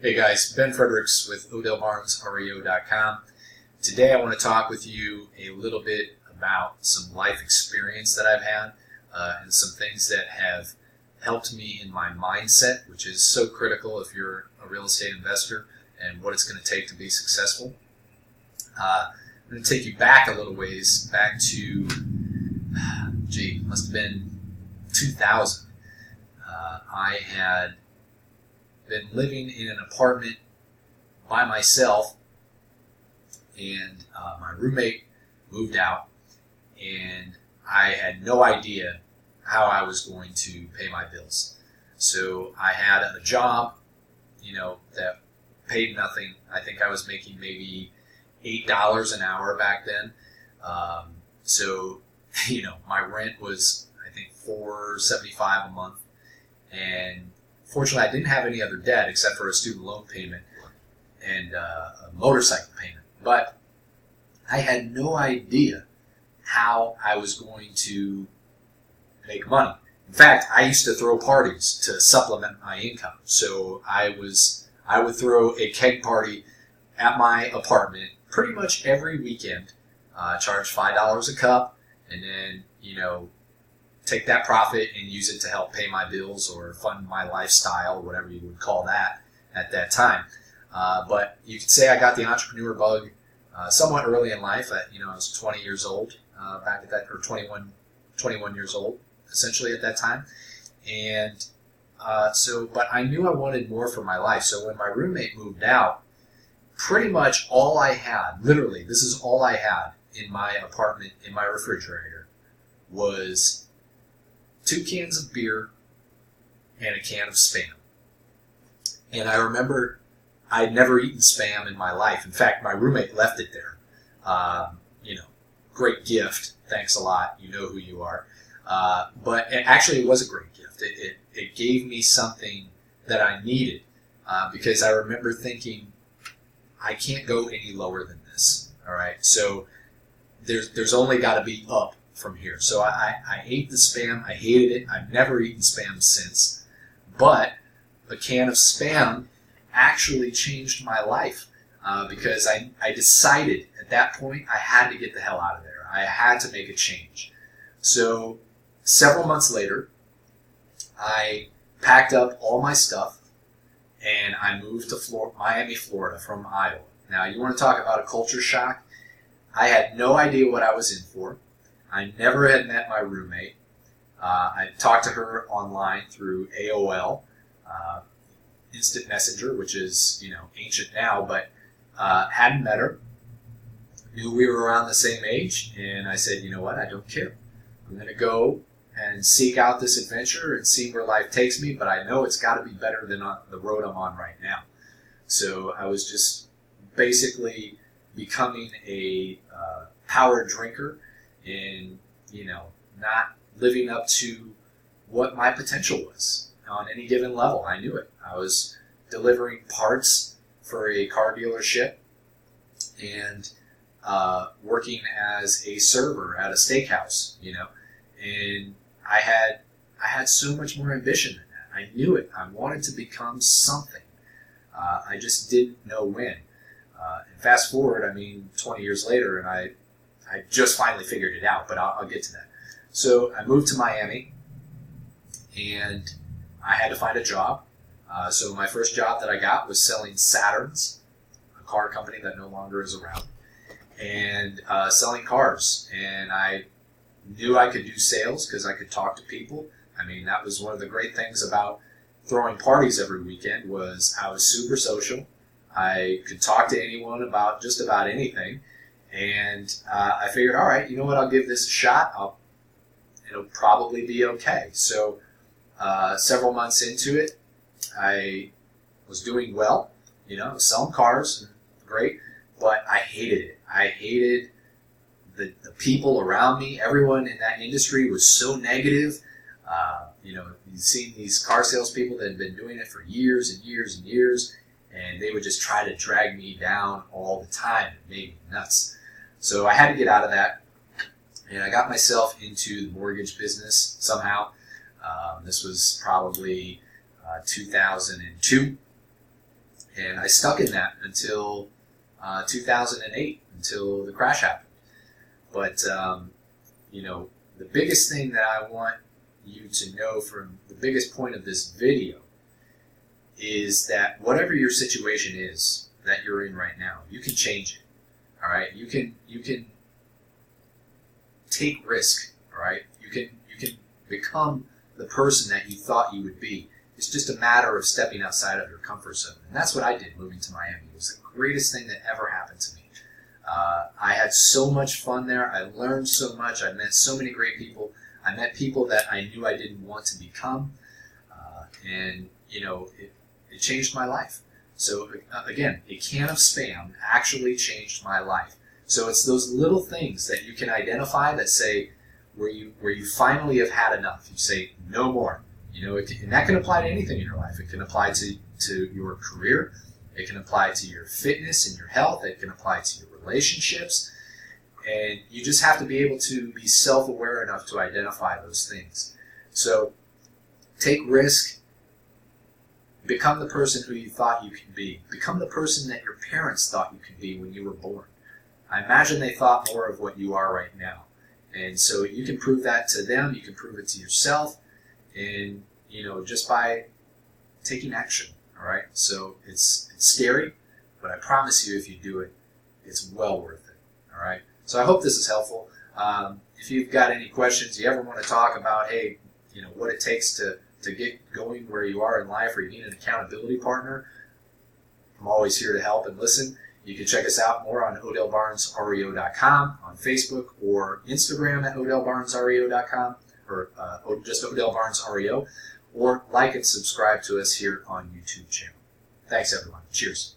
Hey guys, Ben Fredricks with OdellBarnesREO.com. Today I want to talk with you a little bit about some life experience that I've had and some things that have helped me in my mindset, which is so critical if you're a real estate investor and what it's going to take to be successful. I'm going to take you back a little ways, back to, must have been 2000. I had been living in an apartment by myself, and my roommate moved out, and I had no idea how I was going to pay my bills. So I had a job, that paid nothing. I think I was making maybe $8 an hour back then. So my rent was, I think, $4.75 a month, and fortunately, I didn't have any other debt except for a student loan payment and a motorcycle payment. But I had no idea how I was going to make money. In fact, I used to throw parties to supplement my income. So I would throw a keg party at my apartment pretty much every weekend, charge $5 a cup, and then, take that profit and use it to help pay my bills or fund my lifestyle, whatever you would call that at that time. But you could say I got the entrepreneur bug somewhat early in life. I was 20 years old back at that, or 21 years old, essentially at that time. And but I knew I wanted more for my life. So when my roommate moved out, pretty much all I had, literally, this is all I had in my apartment, in my refrigerator, was 2 cans of beer and a can of Spam. And I remember I'd never eaten Spam in my life. In fact, my roommate left it there. Great gift. Thanks a lot. You know who you are. But actually, it was a great gift. It gave me something that I needed because I remember thinking, I can't go any lower than this. All right. So there's only got to be up from here. So I ate the Spam. I hated it. I've never eaten Spam since. But a can of Spam actually changed my life because I decided at that point I had to get the hell out of there. I had to make a change. So several months later, I packed up all my stuff and I moved to Miami, Florida from Iowa. Now, you want to talk about a culture shock? I had no idea what I was in for. I never had met my roommate. I talked to her online through AOL, Instant Messenger, which is, ancient now, but hadn't met her. Knew we were around the same age, and I said, you know what, I don't care. I'm going to go and seek out this adventure and see where life takes me, but I know it's got to be better than the road I'm on right now. So I was just basically becoming a power drinker and, not living up to what my potential was on any given level. I knew it. I was delivering parts for a car dealership and working as a server at a steakhouse, and I had so much more ambition than that. I knew it. I wanted to become something. I just didn't know when. And fast forward, 20 years later, and I just finally figured it out, but I'll get to that. So I moved to Miami, and I had to find a job. So my first job that I got was selling Saturns, a car company that no longer is around, and selling cars. And I knew I could do sales because I could talk to people. That was one of the great things about throwing parties every weekend was I was super social. I could talk to anyone about just about anything. And I figured, all right, you know what, I'll give this a shot. It'll probably be okay. So several months into it, I was doing well. I was selling cars, great, but I hated it. I hated the people around me. Everyone in that industry was so negative. You've seen these car salespeople that had been doing it for years and years and years, and they would just try to drag me down all the time. It made me nuts. So I had to get out of that, and I got myself into the mortgage business somehow. This was probably 2002, And I stuck in that until 2008, until the crash happened. But, the biggest thing that I want you to know from the biggest point of this video is that whatever your situation is that you're in right now, you can change it. All right, you can take risk. All right, you can become the person that you thought you would be. It's just a matter of stepping outside of your comfort zone, and that's what I did moving to Miami. It was the greatest thing that ever happened to me. I had so much fun there. I learned so much. I met so many great people. I met people that I knew I didn't want to become, and it changed my life. So again, a can of Spam actually changed my life. So it's those little things that you can identify that say where you finally have had enough. You say no more. And that can apply to anything in your life. It can apply to your career. It can apply to your fitness and your health. It can apply to your relationships. And you just have to be able to be self-aware enough to identify those things. So take risk. Become the person who you thought you could be. Become the person that your parents thought you could be when you were born. I imagine they thought more of what you are right now. And so you can prove that to them. You can prove it to yourself. And, just by taking action. All right. So it's scary, but I promise you, if you do it, it's well worth it. All right. So I hope this is helpful. If you've got any questions, you ever want to talk about, hey, what it takes to get going where you are in life, or you need an accountability partner, I'm always here to help and listen. You can check us out more on OdellBarnesREO.com, on Facebook or Instagram at OdellBarnesREO.com, or just Odell Barnes REO, or like and subscribe to us here on YouTube channel. Thanks, everyone. Cheers.